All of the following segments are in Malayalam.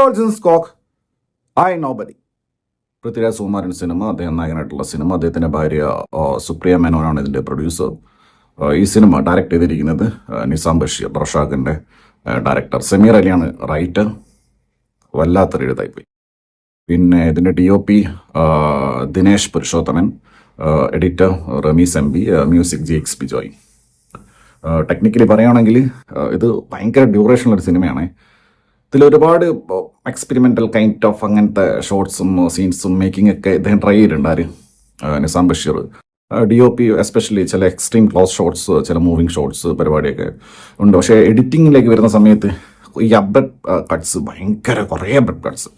ഓൾസൺ സ്കോക്ക് ഐ നോബഡി. പൃഥ്വിരാജ് സുകുമാരൻ സിനിമ, അദ്ദേഹം നായകനായിട്ടുള്ള സിനിമ. അദ്ദേഹത്തിൻ്റെ ഭാര്യ സുപ്രിയ മേനോനാണ് ഇതിൻ്റെ പ്രൊഡ്യൂസർ. ഈ സിനിമ ഡയറക്റ്റ് ചെയ്തിരിക്കുന്നത് നിസാം ബഷീർ, റഷാഖിൻ്റെ ഡയറക്ടർ. സമീർ അലിയാണ് റൈറ്റർ. വല്ലാത്തൊരു എഴുതായിപ്പോയി. പിന്നെ ഇതിൻ്റെ DOP Dinesh Purushothaman, editor Rameez MB, music GX Bijoy. Technically പറയുകയാണെങ്കിൽ ഇത് ഭയങ്കര ഡ്യൂറേഷനുള്ളൊരു സിനിമയാണ്. ഇതിലൊരുപാട് എക്സ്പെരിമെൻ്റൽ കൈൻഡ് ഓഫ് അങ്ങനത്തെ ഷോർട്സും സീൻസും മേക്കിംഗ് ഒക്കെ ഇദ്ദേഹം ട്രൈ ചെയ്തിട്ടുണ്ട്. ആര്? നിസാം ബഷീർ. DOP എസ്പെഷ്യലി ചില എക്സ്ട്രീം ക്ലോസ് ഷോട്ട്സ്, ചില മൂവിങ് ഷോട്ട്സ് പരിപാടിയൊക്കെ ഉണ്ട്. പക്ഷേ എഡിറ്റിങ്ങിലേക്ക് വരുന്ന സമയത്ത് ഈ അബ്രഡ് കട്ട്സ്, ഭയങ്കര കുറേ അബ്രഡ് കട്ട്സ്.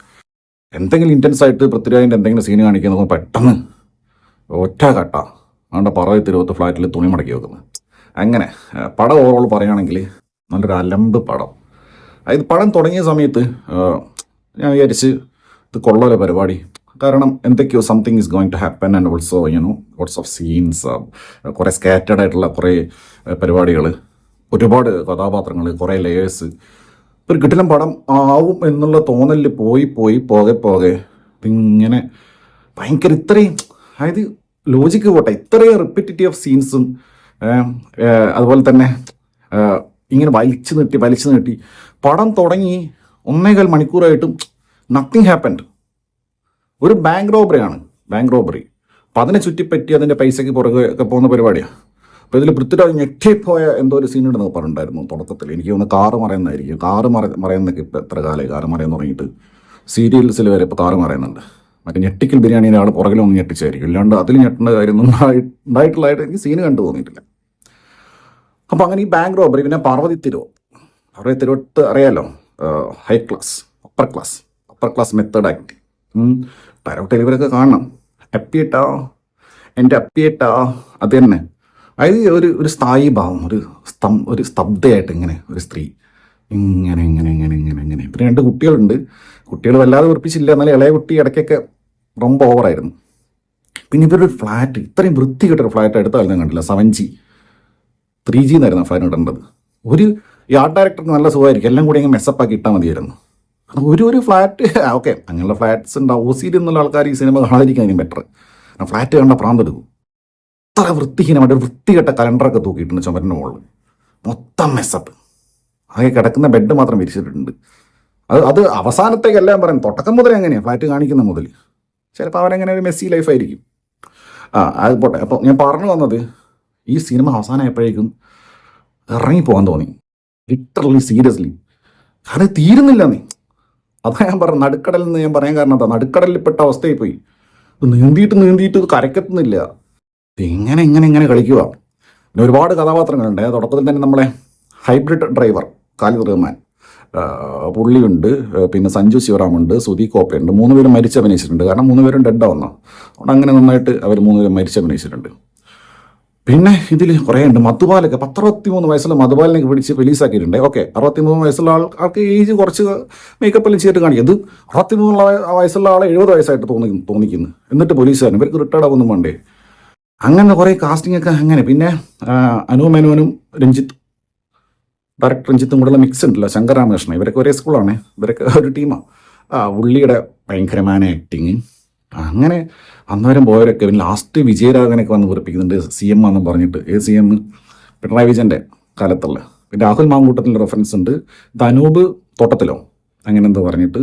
എന്തെങ്കിലും ഇൻറ്റൻസ് ആയിട്ട് പൃഥ്വിരാജിൻ്റെ എന്തെങ്കിലും സീൻ കാണിക്കുന്നത് പെട്ടെന്ന് ഒറ്റ കട്ട അവൻ്റെ പറയത്തിരുപത്ത് ഫ്ലാറ്റിൽ തുണി മടക്കി വെക്കുന്നത്. അങ്ങനെ പടം ഓവറോൾ പറയുകയാണെങ്കിൽ നല്ലൊരു അലമ്പ് പടം. അതായത് പടം തുടങ്ങിയ സമയത്ത് ഞാൻ വിചാരിച്ച് ഇത് കൊള്ളാലോ പരിപാടി. കാരണം എന്തൊക്കെയോ something is going to happen and also lots of scenes, കുറേ സ്കാറ്റേഡ് ആയിട്ടുള്ള കുറേ പരിപാടികൾ, ഒരുപാട് കഥാപാത്രങ്ങൾ, കുറേ ലേയേഴ്സ്. ഒരു കിടിലം പടം ആവും എന്നുള്ള തോന്നലിൽ പോകെ ഇങ്ങനെ ഭയങ്കര ഇത്രയും, അതായത് ലോജിക്ക് പോട്ടെ, ഇത്രയും റിപ്പീറ്റേറ്റീവ് സീൻസും അതുപോലെ തന്നെ ഇങ്ങനെ വലിച്ചു നീട്ടി പടം തുടങ്ങി 1.25 മണിക്കൂറായിട്ടും നത്തിങ് ഹാപ്പൻഡ്. ഒരു ബാങ്ക് റോബറി. അപ്പം അതിനെ ചുറ്റിപ്പറ്റി അതിൻ്റെ പൈസയ്ക്ക് പുറകെ ഒക്കെ പോകുന്ന പരിപാടിയാണ്. അപ്പോൾ ഇതിൽ പൃഥ്വിരാജ് ഞെട്ടിപ്പോയ എന്തോ ഒരു സീൻ ഉണ്ടെന്ന് പറഞ്ഞിട്ടുണ്ടായിരുന്നു തുടക്കത്തിൽ. എനിക്ക് തോന്നുന്നു കാറ് മറയുന്നതായിരിക്കും. കാറ് മറയുന്നൊക്കെ ഇപ്പോൾ എത്ര കാലമായി കാറ് മറയെന്ന് തുടങ്ങിയിട്ട് സീരിയൽസിൽ വരെ ഇപ്പോൾ കാറ് മറയുന്നുണ്ട്. മറ്റേ ഞെട്ടിക്കൽ ബിരിയാണീൻ്റെ ആൾ പുറകിലൊന്നും ഞെട്ടിച്ചായിരിക്കും. ഇല്ലാണ്ട് അതിൽ ഞെട്ടേണ്ട കാര്യമൊന്നും ഉണ്ടായിട്ടുള്ളതായിട്ട് എനിക്ക് സീന് കണ്ടു തോന്നിയിട്ടില്ല. അപ്പോൾ അങ്ങനെ ഈ ബാങ്ക് റോബറി. പിന്നെ പാർവതി തിരുവോത്ത് അറിയാലോ, high class, upper class method acting. Direct ഡെലിവറിയൊക്കെ കാണണം. എൻ്റെ അപ്പിയേട്ടാ അത് തന്നെ. അതായത് ഒരു സ്ഥായി ഭാവം, ഒരു സ്തബ്ധയായിട്ട് ഇങ്ങനെ ഒരു സ്ത്രീ ഇങ്ങനെ. പിന്നെ 2 കുട്ടികളുണ്ട്. കുട്ടികൾ വല്ലാതെ ഉറപ്പിച്ചില്ല, എന്നാലും ഇളയ കുട്ടി ഇടയ്ക്കൊക്കെ ரொம்ப ഓവറായിരുന്നു. പിന്നെ ഇവരൊരു ഫ്ലാറ്റ്, ഇത്രയും വൃത്തികെട്ടൊരു ഫ്ലാറ്റ് അടുത്ത കാലം ഞാൻ കണ്ടില്ല. 7G 3G എന്നായിരുന്നു ഫ്ലാറ്റ് ഇടേണ്ടത്. ഈ ആർട്ട് ഡയറക്ടർക്ക് നല്ല സുഖമായിരിക്കും, എല്ലാം കൂടി അങ്ങ് മെസ്സപ്പാക്കി ഇട്ടാൽ മതിയായിരുന്നു. ഒരു ഫ്ലാറ്റ് ഓക്കെ, അങ്ങനെയുള്ള ഫ്ലാറ്റ്സ് ഉണ്ടാവും. OCD എന്നുള്ള ആൾക്കാർ ഈ സിനിമ കാണാതിരിക്കുന്നതിനും ബെറ്റർ. ഫ്ലാറ്റ് കണ്ട പ്രാന്തെടുക്കും. അത്ര വൃത്തിഹീനമായിട്ട് ഒരു വൃത്തികെട്ട കലണ്ടറൊക്കെ തൂക്കിയിട്ടുണ്ട് ചുമരിൻ്റെ മുകളിൽ. മൊത്തം മെസ്സപ്പ്. ആകെ കിടക്കുന്ന ബെഡ് മാത്രം വിരിച്ചിട്ടുണ്ട്. അത് അവസാനത്തേക്കെല്ലാം പറയും, തുടക്കം മുതലേ എങ്ങനെയാണ് ഫ്ലാറ്റ് കാണിക്കുന്ന മുതൽ. ചിലപ്പോൾ അവരങ്ങനെ ഒരു മെസ്സി ലൈഫായിരിക്കും. അത് പോട്ടെ. അപ്പോൾ ഞാൻ പറഞ്ഞു വന്നത്, ഈ സിനിമ അവസാനമായപ്പോഴേക്കും ഇറങ്ങിപ്പോകാൻ തോന്നി, ലിറ്ററലി സീരിയസ്ലി. കാരണം തീരുന്നില്ല നീ. അതാ ഞാൻ പറഞ്ഞു നടുക്കടലിൽ നിന്ന് ഞാൻ പറയാൻ കാരണം. നടുക്കടലിൽപ്പെട്ട അവസ്ഥയിൽ പോയി. നീന്തിയിട്ട് കരക്കെത്തുന്നില്ല. ഇങ്ങനെ കളിക്കുക. പിന്നെ ഒരുപാട് കഥാപാത്രങ്ങളുണ്ട്. തുടക്കത്തിൽ തന്നെ നമ്മളെ ഹൈബ്രിഡ് ഡ്രൈവർ ഖാലിദ് റഹ്മാൻ പുള്ളിയുണ്ട്. പിന്നെ സഞ്ജു ശിവറാമുണ്ട്, സുധി കോപ്പയുണ്ട്. 3 പേരും മരിച്ചഭിനയിച്ചിട്ടുണ്ട്. കാരണം 3 പേരും ഡെഡാവുന്ന. അതുകൊണ്ട് അങ്ങനെ നന്നായിട്ട് അവർ 3 പേരും മരിച്ചഭിനയിച്ചിട്ടുണ്ട്. പിന്നെ ഇതിൽ കുറേ ഉണ്ട്. മധുബാലൊക്കെ 63 വയസ്സുള്ള മധുബാലിനെ പിടിച്ച് റിലീസാക്കിയിട്ടുണ്ട്. ഓക്കെ, 63 വയസ്സുള്ള ആൾക്ക് ഏജ് കുറച്ച് മേക്കപ്പ് എല്ലാം ചെയ്തിട്ട് കാണിക്കും. അത് 63 വയസ്സുള്ള ആളെ 70 വയസ്സായിട്ട് തോന്നിക്കുന്നു. എന്നിട്ട് പോലീസുകാരൻ ഇവർക്ക് റിട്ടയർഡ് ആവുന്നു വേണ്ടേ. അങ്ങനെ കുറേ കാസ്റ്റിംഗ് ഒക്കെ അങ്ങനെ. പിന്നെ അനു മേനോനും ഡയറക്ടർ രഞ്ജിത്തും കൂടെയുള്ള മിക്സ് ഉണ്ടല്ലോ, ശങ്കർ രാമകൃഷ്ണൻ. ഇവരൊക്കെ ഒരേ സ്കൂളാണ്, ഇവരൊക്കെ ഒരു ടീമാണ്. ഉള്ളിയുടെ ഭയങ്കരമായ ആക്ടിങ്. അങ്ങനെ വന്നവരും പോയവരൊക്കെ. പിന്നെ ലാസ്റ്റ് വിജയരാഘവനൊക്കെ വന്ന് വെറുപ്പിക്കുന്നുണ്ട്, CM ആണെന്ന് പറഞ്ഞിട്ട്. CM പിണറായി വിജയൻ്റെ കാലത്തുള്ള. പിന്നെ രാഹുൽ മാങ്കൂട്ടത്തിൻ്റെ റെഫറൻസ് ഉണ്ട്. അനൂപ് തോട്ടത്തിലോ അങ്ങനെ എന്തോ പറഞ്ഞിട്ട്.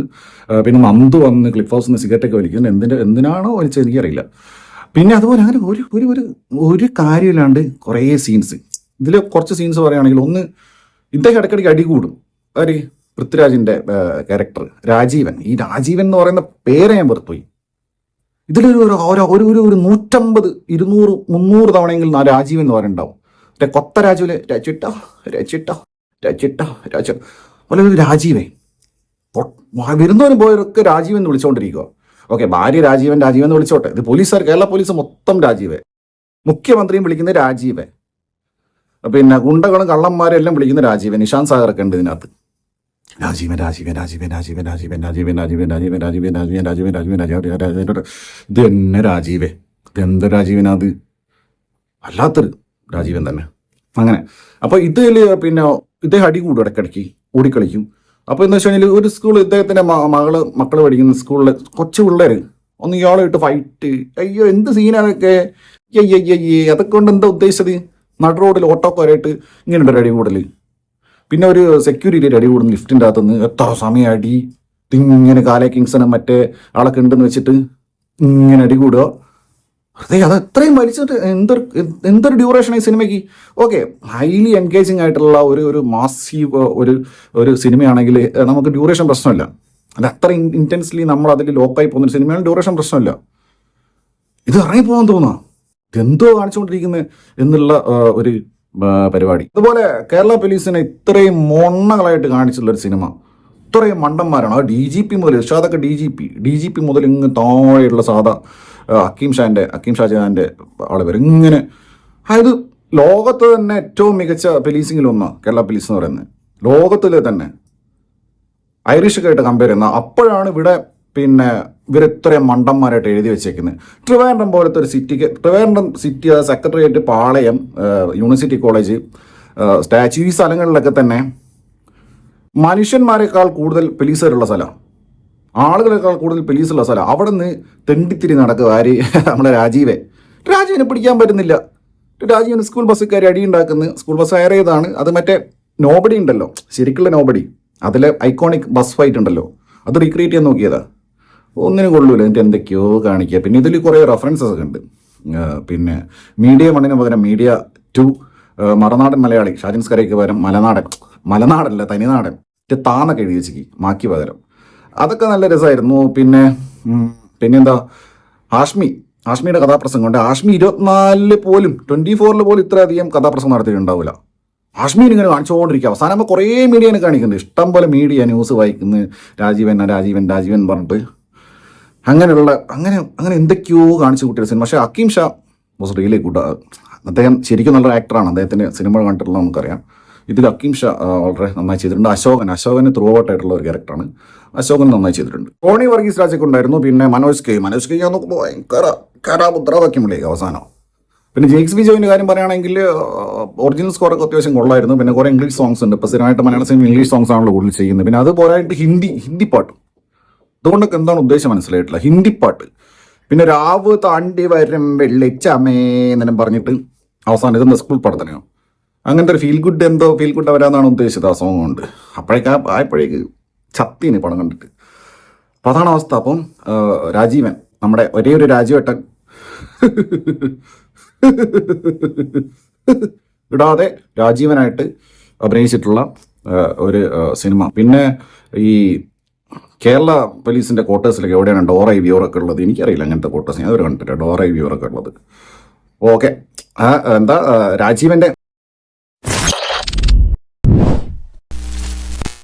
പിന്നെ നന്ദു വന്ന് ക്ലിഫ് ഹൗസിൽ നിന്ന് സിഗരറ്റൊക്കെ വലിക്കുന്നത്. എന്തിനാണോ വലിച്ചത് എനിക്കറിയില്ല. പിന്നെ അതുപോലെ അങ്ങനെ ഒരു കാര്യമില്ലാണ്ട് കുറേ സീൻസ്. ഇതിൽ കുറച്ച് സീൻസ് പറയുകയാണെങ്കിൽ, ഒന്ന്, ഇദ്ദേഹം ഇടയ്ക്കിടയ്ക്ക് അടികൂടും. പൃഥ്വിരാജിൻ്റെ ക്യാരക്ടർ രാജീവൻ. ഈ രാജീവൻ എന്ന് പറയുന്ന പേരെ ഞാൻ വെറുത്തുപോയി. ഇതിലൊരു 150, 200, 300 തവണയെങ്കിലും ആ രാജീവൻ എന്ന് പറയുന്നുണ്ടാവും. മറ്റേ കൊത്ത രാജുവിലെ രച്ചിട്ട പോലെ ഒരു രാജീവൻ. വരുന്നവരും പോയവരൊക്കെ രാജീവൻ എന്ന് വിളിച്ചുകൊണ്ടിരിക്കുക. ഓക്കെ, ഭാര്യ രാജീവൻ എന്ന് വിളിച്ചോട്ടെ. ഇത് പോലീസുകാർ, കേരള പോലീസ് മൊത്തം രാജീവേ. മുഖ്യമന്ത്രിയും വിളിക്കുന്നത് രാജീവേ. പിന്നെ ഗുണ്ടകളും കള്ളന്മാരും എല്ലാം വിളിക്കുന്ന രാജീവൻ. നിശാന്ത് സാഗറൊക്കെ ഉണ്ട് ഇതിനകത്ത്. രാജീവൻ. ഇത് തന്നെ രാജീവേ. ഇതെന്ത് രാജീവനത്? അല്ലാത്തൊരു രാജീവൻ തന്നെ. അങ്ങനെ. അപ്പോൾ ഇതിൽ പിന്നെ ഇദ്ദേഹം അടി കൂടും, ഇടയ്ക്കിടയ്ക്ക് ഓടിക്കളിക്കും. അപ്പോൾ എന്ന് വെച്ച് കഴിഞ്ഞാൽ ഒരു സ്കൂൾ ഇദ്ദേഹത്തിൻ്റെ മക്കൾ പഠിക്കുന്ന സ്കൂളിൽ കൊച്ചു പിള്ളേർ ഒന്ന് ഇയാളെ ഇട്ട് ഫൈറ്റ്, അയ്യോ എന്ത് സീനാണൊക്കെ, അയ്യയ്യയ്യേ അതൊക്കെ കൊണ്ട് എന്താ ഉദ്ദേശിച്ചത്? നടു റോഡിൽ ഓട്ടോക്കാരായിട്ട് ഇങ്ങനെ ഒരു അടി കൂടൽ, പിന്നെ ഒരു സെക്യൂരിറ്റി അടി കൂടുന്നു ലിഫ്റ്റിൻ്റെ അകത്തുനിന്ന്, എത്ര സമയം അടി, ഇങ്ങനെ കാലെ കിങ്സണും മറ്റേ ആളൊക്കെ ഉണ്ടെന്ന് വെച്ചിട്ട് ഇങ്ങനെ അടി കൂടുക. അതെ, അത് എത്രയും വലിച്ചിട്ട് എന്തൊരു ഡ്യൂറേഷൻ ഈ സിനിമയ്ക്ക്. ഓക്കെ, ഹൈലി എൻഗേജിങ് ആയിട്ടുള്ള ഒരു മാസീവ് ഒരു സിനിമയാണെങ്കിൽ നമുക്ക് ഡ്യൂറേഷൻ പ്രശ്നമില്ല. അല്ല, അത്ര ഇൻറ്റൻസ്ലി നമ്മൾ അതിൽ ലോക്കായി പോകുന്ന സിനിമയാണ്, ഡ്യൂറേഷൻ പ്രശ്നമില്ല. ഇത് ഇറങ്ങിപ്പോകാൻ തോന്നുക, ഇതെന്തോ കാണിച്ചുകൊണ്ടിരിക്കുന്നത് എന്നുള്ള ഒരു പരിപാടി. അതുപോലെ കേരള പോലീസിനെ ഇത്രയും മൊണ്ണകളായിട്ട് കാണിച്ചിട്ടുള്ളൊരു സിനിമ, ഇത്രയും മണ്ടന്മാരാണ്. അത് DGP മുതൽ, ഇർഷാദൊക്കെ DGP മുതൽ ഇങ്ങ് താഴെയുള്ള സാധാ ഹക്കീം ഷാജഹാൻ്റെ ആൾ വരെ ഇങ്ങനെ. അതായത് ലോകത്ത് തന്നെ ഏറ്റവും മികച്ച പോലീസിങ്ങിലൊന്നാണ് കേരള പോലീസ് എന്ന് പറയുന്നത്, ലോകത്തിൽ തന്നെ ഐറിഷൊക്കെ ആയിട്ട് കമ്പയർ ചെയ്യുന്ന. അപ്പോഴാണ് ഇവിടെ പിന്നെ ഇവരിത്രയും മണ്ടന്മാരായിട്ട് എഴുതി വെച്ചേക്കുന്നത്. ട്രിവാൻഡ്രം പോലത്തെ ഒരു ട്രിവാൻഡ്രം സിറ്റി, സെക്രട്ടേറിയറ്റ്, പാളയം, യൂണിവേഴ്സിറ്റി കോളേജ്, സ്റ്റാച്യു, ഈ സ്ഥലങ്ങളിലൊക്കെ തന്നെ മനുഷ്യന്മാരെക്കാൾ കൂടുതൽ പോലീസുകാരുള്ള സ്ഥലമാണ്, ആളുകളെക്കാൾ കൂടുതൽ പോലീസുള്ള സ്ഥലമാണ്. അവിടെ നിന്ന് തെണ്ടിത്തിരി നടക്കുക ആര്, നമ്മളെ രാജീവിനെ പിടിക്കാൻ പറ്റുന്നില്ല. രാജീവിന് സ്കൂൾ ബസ് കയറി അടിയുണ്ടാക്കുന്നു. സ്കൂൾ ബസ് ഹയർ ചെയ്താണ്. അത് മറ്റേ നോബഡി ഉണ്ടല്ലോ, ശരിക്കുള്ള നോബഡി, അതിലെ ഐക്കോണിക് ബസ് ഫൈറ്റ് ഉണ്ടല്ലോ, അത് റീക്രിയേറ്റ് ചെയ്യാൻ നോക്കിയതാ. ഒന്നിനും കൊള്ളൂല, എന്നിട്ട് എന്തൊക്കെയോ കാണിക്കുക. പിന്നെ ഇതിൽ കുറേ റെഫറൻസസ് ഒക്കെ ഉണ്ട്. പിന്നെ മീഡിയ 1 പകരം മീഡിയ 2, മറുനാടൻ മലയാളി, ഷാജിൻസ്കരയ്ക്ക് പകരം മലനാടല്ല തനിനാടൻ, താന്നൊക്കെ എഴുതി വെച്ചേക്ക് മാക്കി പകരം. അതൊക്കെ നല്ല രസമായിരുന്നു. പിന്നെന്താ, ഹാഷ്മിയുടെ കഥാപ്രസംഗമുണ്ട്. ഹാഷ്മി 24 പോലും 24 പോലും ഇത്രയധികം കഥാപ്രസംഗം നടത്തിയിട്ടുണ്ടാവില്ല. ഹാഷ്മീൻ ഇങ്ങനെ കാണിച്ചുകൊണ്ടിരിക്കുക. അവസാനം നമ്മൾ കുറേ മീഡിയനെ കാണിക്കുന്നുണ്ട്, ഇഷ്ടം പോലെ മീഡിയ ന്യൂസ് വായിക്കുന്നു, രാജീവൻ പറഞ്ഞിട്ട് അങ്ങനെ എന്തൊക്കെയോ കാണിച്ചു കൂട്ടിയ സിനിമ. പക്ഷേ Hakeem Shah was really good. അദ്ദേഹം ശരിക്കും നല്ലൊരു ആക്ടറാണ്. അദ്ദേഹത്തിൻ്റെ സിനിമ കണ്ടിട്ടുള്ള നമുക്കറിയാം. ഇതിൽ ഹക്കീം ഷാ വളരെ നന്നായി ചെയ്തിട്ടുണ്ട്. അശോകന് ത്രൂ ഔട്ട് ആയിട്ടുള്ള ഒരു ക്യാരക്ടറാണ്. അശോകൻ നന്നായി ചെയ്തിട്ടുണ്ട്. ടോണി വർഗീസ് രാജൊക്കെ ഉണ്ടായിരുന്നു. പിന്നെ മനോജ് കെ ഞാൻ നോക്കുമ്പോൾ ഭയങ്കര മുദ്രാവാക്യം വിളിക്കുക അവസാനം. പിന്നെ ജെയ്ക്സ് ബി ജോയിൻ്റെ കാര്യം പറയുകയാണെങ്കിൽ ഒറിജിനൽ സ്കോറൊക്കെ അത്യാവശ്യം കൊള്ളായിരുന്നു. പിന്നെ കുറേ ഇംഗ്ലീഷ് സോങ്സ് ഉണ്ട്. ഇപ്പോൾ സ്ഥിരമായിട്ട് മലയാള സിനിമ ഇംഗ്ലീഷ് സോങ്സ് ആണല്ലോ കൂടുതൽ ചെയ്യുന്നത്. പിന്നെ അത് പോരായിട്ട് ഹിന്ദി പാട്ട്, അതുകൊണ്ടൊക്കെ എന്താണ് ഉദ്ദേശം മനസ്സിലായിട്ടില്ല, ഹിന്ദി പാട്ട്. പിന്നെ രാവ് താണ്ടി വരും വെള്ളിച്ചമേ എന്നും പറഞ്ഞിട്ട് അവസാനം ഇതെന്താ സ്കൂൾ പാട്ട് തന്നെയോ, അങ്ങനത്തെ ഒരു ഫീൽ ഗുഡ് വരാമെന്നാണ് ഉദ്ദേശിച്ചത് ആ സോങ് കൊണ്ട്. ആയപ്പോഴേക്ക് ചത്തീന് പടം കണ്ടിട്ട്. അപ്പം അതാണ് അവസ്ഥ. അപ്പം രാജീവൻ, നമ്മുടെ ഒരേ ഒരു രാജീവേട്ടൻ ഇടാതെ രാജീവനായിട്ട് അഭിനയിച്ചിട്ടുള്ള ഒരു സിനിമ. പിന്നെ ഈ കേരള പോലീസിൻ്റെ ക്വാർട്ടേഴ്സിലൊക്കെ എവിടെയാണ് ഡോറ വ്യൂറൊക്കെ ഉള്ളത് എനിക്കറിയില്ല. അങ്ങനത്തെ ക്വാർട്ടേഴ്സ് ഞാൻ അവർ കണ്ടിട്ടില്ല, ഡോറ വ്യൂറൊക്കെ ഉള്ളത്. ഓക്കെ, രാജീവൻ്റെ